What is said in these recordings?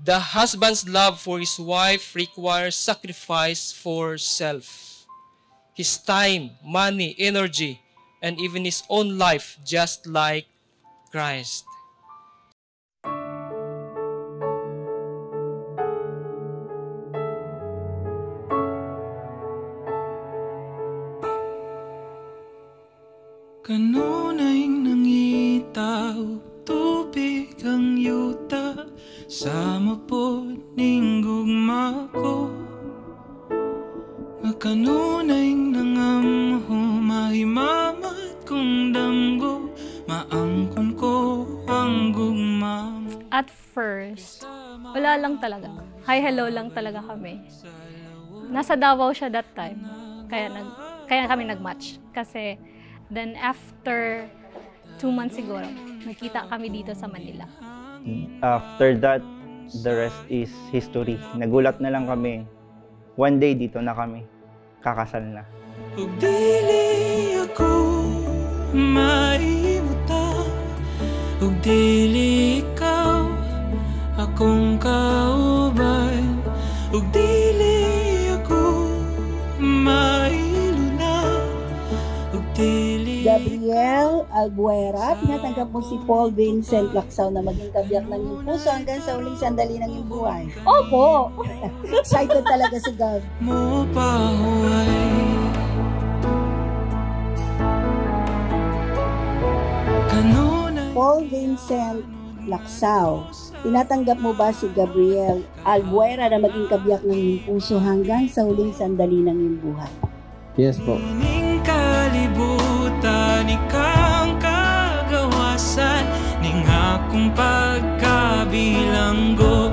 The husband's love for his wife requires sacrifice for self. His time, money, energy, and even his own life, just like Christ. Kanunay nangitaw, tubig ang yuta, sama po ning gugma ko. Nga kanunay nangamho, mahimamat kong damgo, maangkon ko ang gugma mo. At first, wala lang talaga. Hi, hello lang talaga kami. Nasa Davao siya that time. Kaya kami nag-match. Kasi then after 2 months siguro, nagkita kami dito sa Manila. After that, the rest is history. Nagulat na lang kami. One day dito na kami. Kakasal na. Ug dili ako maimuta, ug dili ikaw akong kauban, ug dili ako mailuna, ug dili. Gabriel Albuera, tinatanggap mo si Paul Vincent Lacsaw na maging kabiyak ng iyong puso hanggang sa huling sandali ng iyong buhay. Opo! Excited talaga si Gab. Mo pahuway kanunay. Paul Vincent Lacsaw, tinatanggap mo ba si Gabriel Albuera na maging kabiyak ng iyong puso hanggang sa huling sandali ng iyong buhay? Yes po. Ning kalibutan, ikang kagawasan, ning akong pagkabilanggo,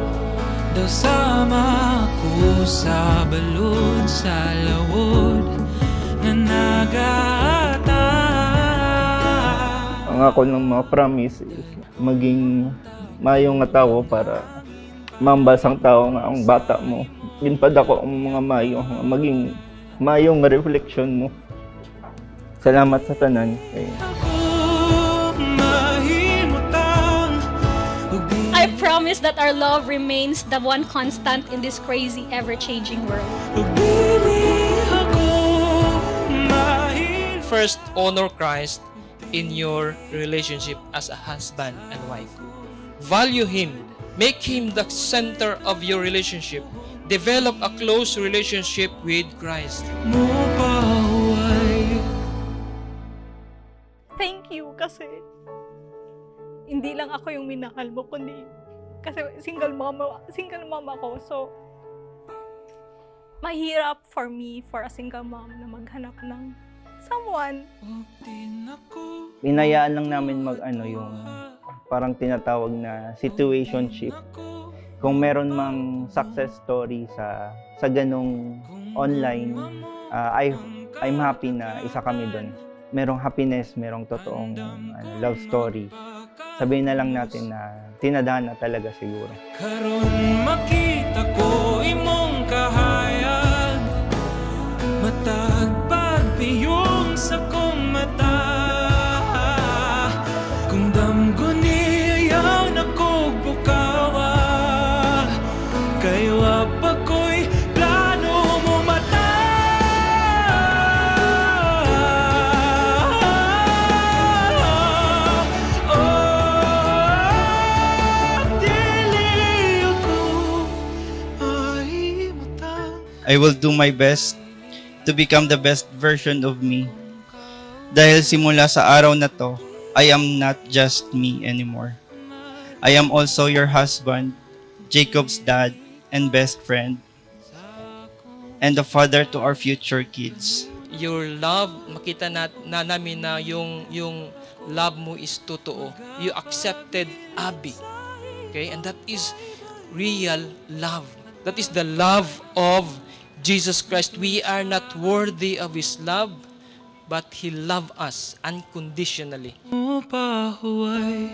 daw sama ko sa balod, sa lawod na nagata. Ang ako ng mga promise is maging mayong nga tao para mambasang tao nga ang bata mo. Ginpad ako ang mga mayo, maging mayong reflection mo. Salamat sa tanan. I promise that our love remains the one constant in this crazy, ever-changing world. First, honor Christ in your relationship as a husband and wife. Value Him. Make Him the center of your relationship. Develop a close relationship with Christ. Thank you kasi hindi lang ako yung minahal mo, kundi kasi single mom ako. So, mahirap for me, for a single mom, na maghanap ng someone. Inayaan lang namin yung parang tinatawag na situationship. Kung meron mang success story sa ganung online, I'm happy na isa kami doon. Merong happiness, merong totoong love story. Sabihin na lang natin na tinadhana talaga siguro. Karon makita ko imong kahayag, matag pagpiyong sa kong mata. Kung damgo niyayaw na kog bukawa, kayo apa ko'y plano mo mata. I will do my best to become the best version of me. Dahil simula sa araw na to, I am not just me anymore. I am also your husband, Jacob's dad and best friend, and the father to our future kids. your love, makita namin na yung love mo is totoo. You accepted Abby. Okay? And that is real love. That is the love of Jesus Christ. We are not worthy of His love, but He loved us unconditionally. mo pa huway